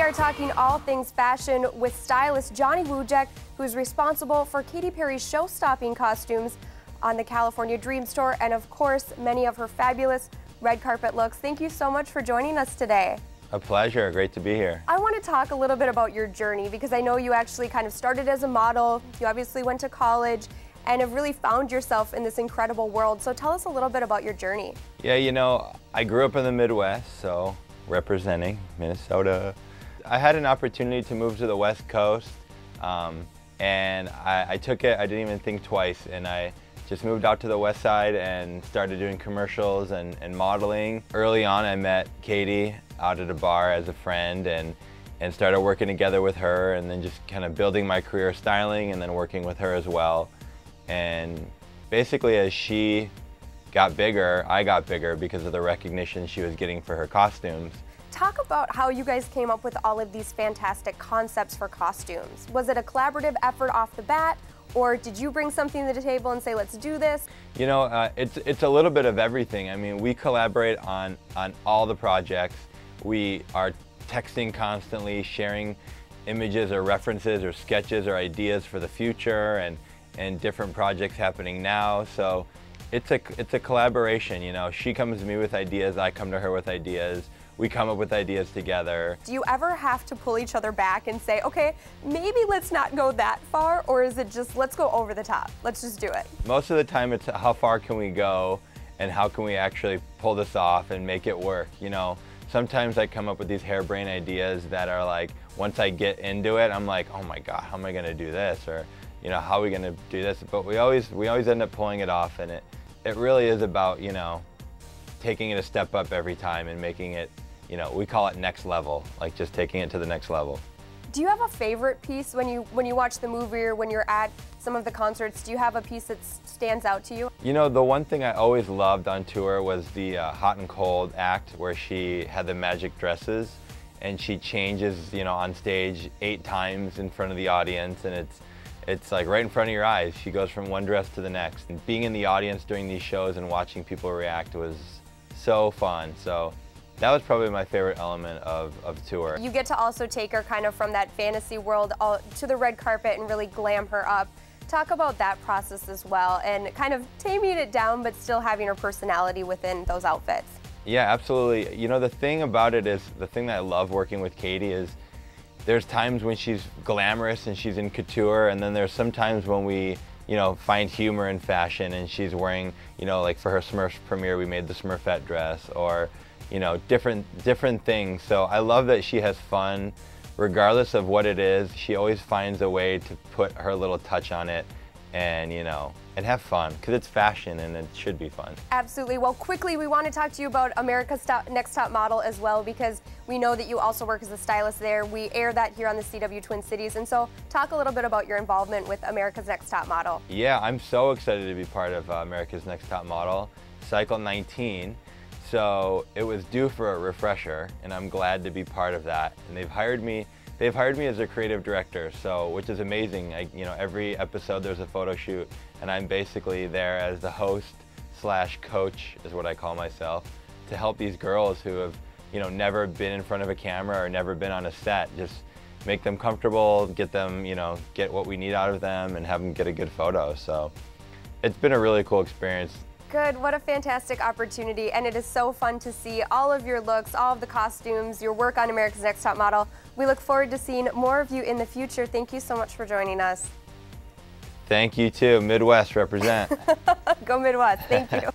are talking all things fashion with stylist Johnny Wujek, who is responsible for Katy Perry's show-stopping costumes on the California Dream Tour, and of course, many of her fabulous red carpet looks. Thank you so much for joining us today. A pleasure. Great to be here. I want to talk a little bit about your journey because I know you actually kind of started as a model. You obviously went to college and have really found yourself in this incredible world. So tell us a little bit about your journey. Yeah, you know, I grew up in the Midwest, so representing Minnesota. I had an opportunity to move to the West Coast, and I took it. I didn't even think twice, and I just moved out to the West Side and started doing commercials and modeling. Early on, I met Katy out at a bar as a friend and started working together with her, and then just kind of building my career styling and then working with her as well. And basically, as she got bigger, I got bigger because of the recognition she was getting for her costumes. Talk about how you guys came up with all of these fantastic concepts for costumes. Was it a collaborative effort off the bat, or did you bring something to the table and say, let's do this? You know, it's a little bit of everything. I mean, we collaborate on all the projects. We are texting constantly, sharing images or references or sketches or ideas for the future and different projects happening now. So it's a collaboration, you know. She comes to me with ideas, I come to her with ideas. We come up with ideas together. Do you ever have to pull each other back and say, okay, maybe let's not go that far, or is it just, let's go over the top, let's just do it? Most of the time it's how far can we go and how can we actually pull this off and make it work, you know. Sometimes I come up with these harebrained ideas that are like, once I get into it, I'm like, oh my God, how am I gonna do this? Or, you know, how are we gonna do this? But we always end up pulling it off, and it really is about, you know, taking it a step up every time and making it, you know, we call it next level, like just taking it to the next level. Do you have a favorite piece when you watch the movie or when you're at some of the concerts? Do you have a piece that stands out to you? You know, the one thing I always loved on tour was the Hot and Cold act, where she had the magic dresses and she changes, you know, on stage 8 times in front of the audience, and it's like right in front of your eyes. She goes from one dress to the next. And being in the audience during these shows and watching people react was so fun. So that was probably my favorite element of tour. You get to also take her kind of from that fantasy world to the red carpet and really glam her up. Talk about that process as well, and kind of taming it down but still having her personality within those outfits. Yeah, absolutely. You know, the thing about it is, the thing that I love working with Katy is there's times when she's glamorous and she's in couture, and then there's some times when we, you know, find humor in fashion and she's wearing, you know, like for her Smurfs premiere, we made the Smurfette dress, or, you know, different things. So I love that she has fun regardless of what it is. She always finds a way to put her little touch on it and, you know, and have fun, because it's fashion and it should be fun. Absolutely. Well, quickly, we want to talk to you about America's Next Top Model as well, because we know that you also work as a stylist there. We air that here on the CW Twin Cities, and so talk a little bit about your involvement with America's Next Top Model. Yeah, I'm so excited to be part of America's Next Top Model, cycle 19. So it was due for a refresher, and I'm glad to be part of that. And they've hired me as a creative director, so, which is amazing. You know, every episode there's a photo shoot, and I'm basically there as the host / coach, is what I call myself, to help these girls who have, you know, never been in front of a camera or never been on a set. Just make them comfortable, get them, you know, get what we need out of them, and have them get a good photo. So it's been a really cool experience. Good, what a fantastic opportunity, and it is so fun to see all of your looks, all of the costumes, your work on America's Next Top Model. We look forward to seeing more of you in the future. Thank you so much for joining us. Thank you too. Midwest represent. Go Midwest. Thank you.